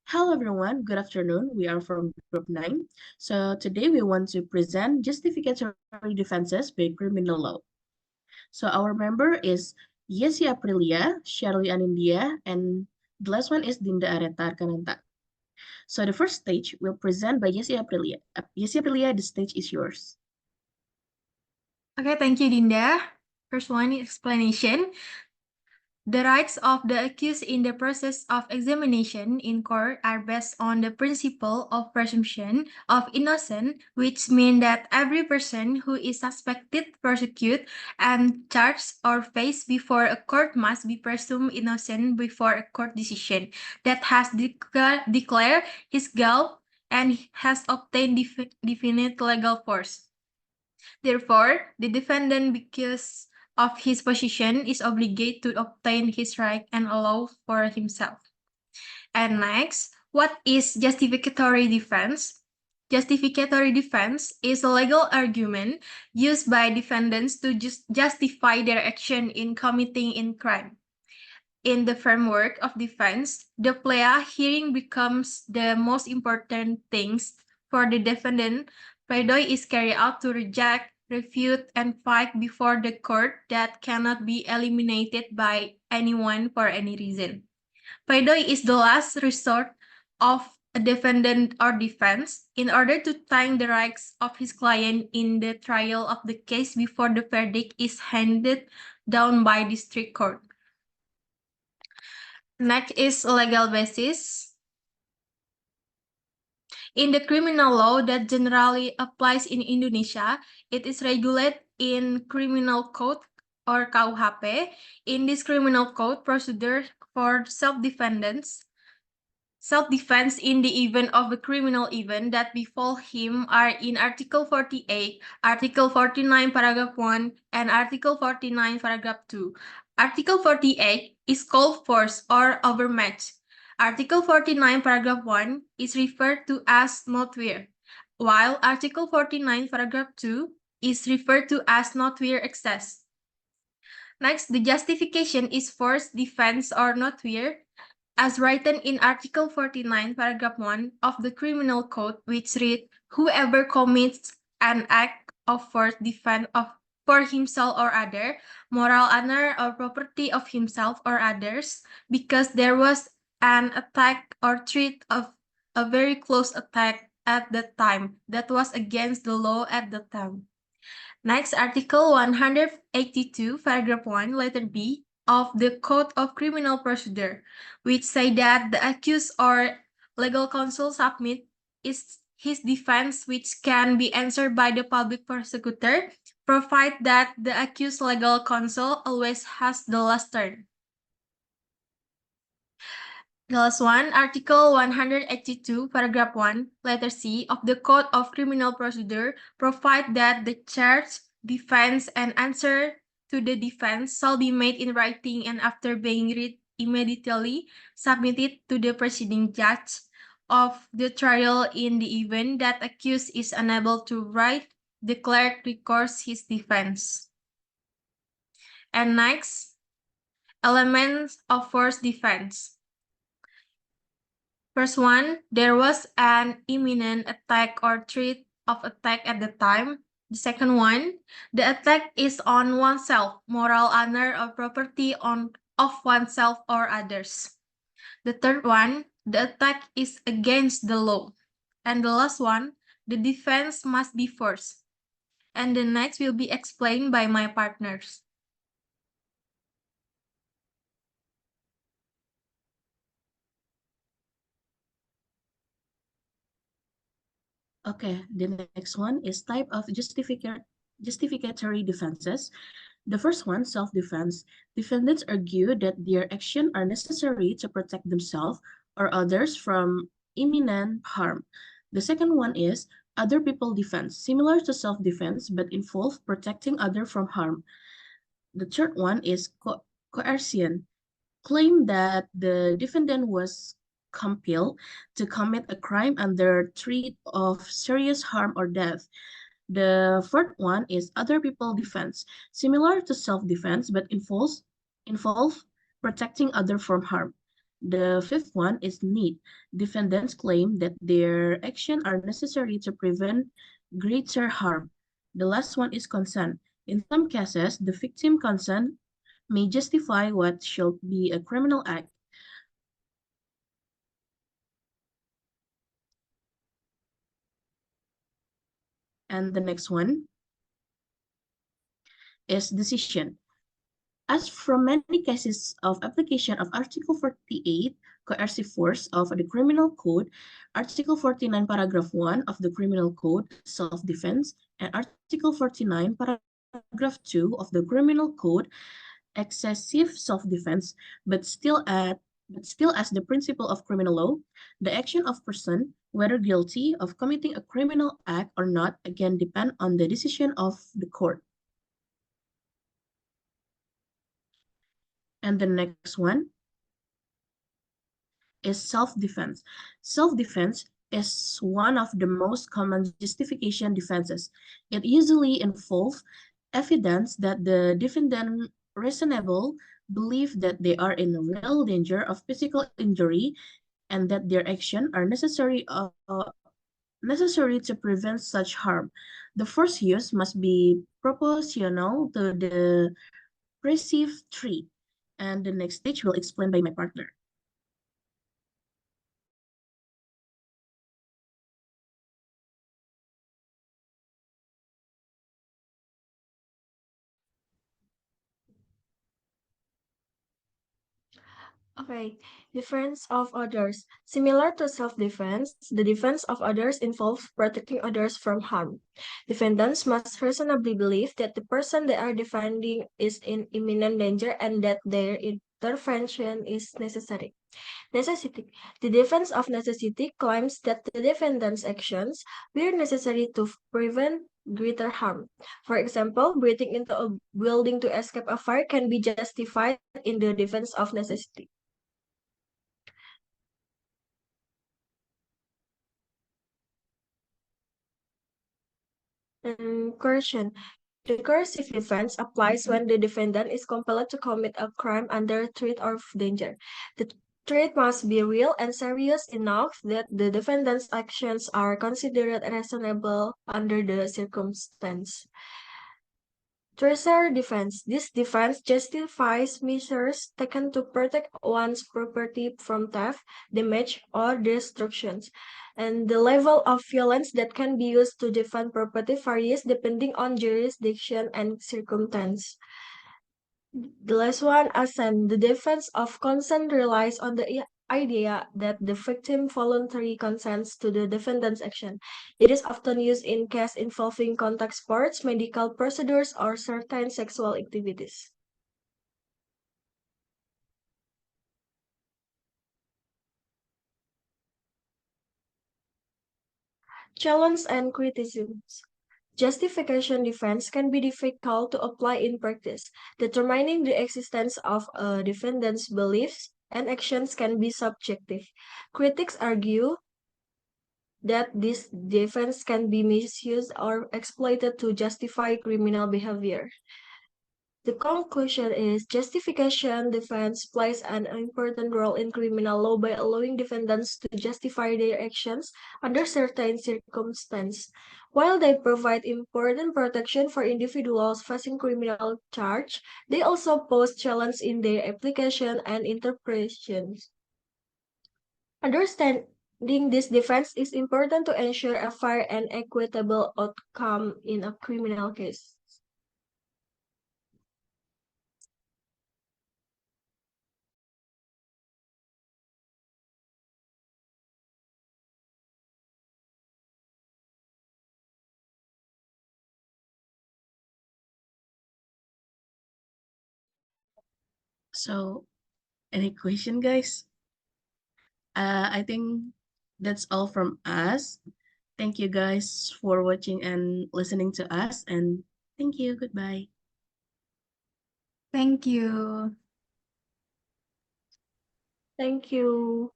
Hello everyone, good afternoon. We are from Group 9. So today we want to present justificatory defenses by criminal law. So our member is Yesi Aprilia, Shirley Anindia, and the last one is Dinda Areta Arkananta. So the first stage will present by Yesi Aprilia. Yesi Aprilia, the stage is yours. Okay, thank you, Dinda. First one, explanation. The rights of the accused in the process of examination in court are based on the principle of presumption of innocence, which means that every person who is suspected, prosecuted, and charged or faced before a court must be presumed innocent before a court decision that has declared his guilt and has obtained definite legal force. Therefore, the defendant, because of his position, is obligated to obtain his right and allow for himself. And next, what is justificatory defense? Justificatory defense is a legal argument used by defendants to justify their action in committing a crime. In the framework of defense, the plea hearing becomes the most important things for the defendant. Pleidoy is carried out to reject, refute, and fight before the court that cannot be eliminated by anyone for any reason. Pleidoy is the last resort of a defendant or defense in order to thank the rights of his client in the trial of the case before the verdict is handed down by district court. Next is legal basis. In the criminal law that generally applies in Indonesia, it is regulated in Criminal Code or KUHP. In this criminal code, procedure for self-defense in the event of a criminal event that befall him are in Article 48, Article 49, Paragraph 1, and Article 49, Paragraph 2. Article 48 is called force or overmatch. Article 49, Paragraph 1 is referred to as notoire, while Article 49, Paragraph 2 is referred to as notoire excess. Next, the justification is force, defense, or notoire, as written in Article 49, Paragraph 1 of the Criminal Code, which reads, whoever commits an act of force defense for himself or other, moral honor or property of himself or others, because there was an attack or threat of a very close attack at the time that was against the law at the time. Next, Article 182, Paragraph 1, letter B, of the Code of Criminal Procedure, which say that the accused or legal counsel submit is his defense, which can be answered by the public prosecutor, provided that the accused legal counsel always has the last turn. The last one, Article 182, Paragraph 1, letter C of the Code of Criminal Procedure provide that the charge, defense, and answer to the defense shall be made in writing and after being read immediately submitted to the presiding judge of the trial in the event that accused is unable to write, the clerk records his defense. And next, elements of force defense. First one, there was an imminent attack or threat of attack at the time. The second one, the attack is on oneself, moral honor or property of oneself or others. The third one, the attack is against the law. And the last one, the defense must be forced. And the next will be explained by my partners. Okay, the next one is type of justificatory defenses. The first one, self-defense. Defendants argue that their actions are necessary to protect themselves or others from imminent harm. The second one is other people defense, similar to self-defense but involve protecting others from harm. The third one is coercion. Claim that the defendant was compelled to commit a crime under threat of serious harm or death. The fourth one is other people defense, similar to self-defense but involve protecting other from harm. The fifth one is need. Defendants claim that their actions are necessary to prevent greater harm. The last one is consent. In some cases, the victim consent may justify what should be a criminal act. And the next one is decision. As from many cases of application of Article 48, coercive force of the Criminal Code, Article 49, Paragraph 1 of the Criminal Code, self-defense, and Article 49, Paragraph 2 of the Criminal Code, excessive self-defense, but still as the principle of criminal law, the action of person, whether guilty of committing a criminal act or not, again depend on the decision of the court. And the next one is self-defense. Self-defense is one of the most common justification defenses. It usually involves evidence that the defendant reasonable believe that they are in real danger of physical injury and that their actions are necessary to prevent such harm. The force use must be proportional to the perceived threat. And the next stage will explain by my partner. Okay, defense of others. Similar to self-defense, the defense of others involves protecting others from harm. Defendants must reasonably believe that the person they are defending is in imminent danger and that their intervention is necessary. Necessity. The defense of necessity claims that the defendant's actions were necessary to prevent greater harm. For example, breaking into a building to escape a fire can be justified in the defense of necessity. Coercion. The coercive defense applies when the defendant is compelled to commit a crime under threat of danger. The threat must be real and serious enough that the defendant's actions are considered reasonable under the circumstance. Tertiary defense. This defense justifies measures taken to protect one's property from theft, damage, or destruction. And the level of violence that can be used to defend property varies depending on jurisdiction and circumstance. The last one, assent. The defense of consent relies on the idea that the victim voluntarily consents to the defendant's action. It is often used in cases involving contact sports, medical procedures, or certain sexual activities. Challenge and criticisms. Justification defense can be difficult to apply in practice. Determining the existence of a defendant's beliefs and actions can be subjective. Critics argue that this defense can be misused or exploited to justify criminal behavior. The conclusion is justification defense plays an important role in criminal law by allowing defendants to justify their actions under certain circumstances. While they provide important protection for individuals facing criminal charge, they also pose challenges in their application and interpretations. Understanding this defense is important to ensure a fair and equitable outcome in a criminal case. So, any question, guys? I think that's all from us. Thank you guys for watching and listening to us, and thank you. Goodbye. Thank you. Thank you.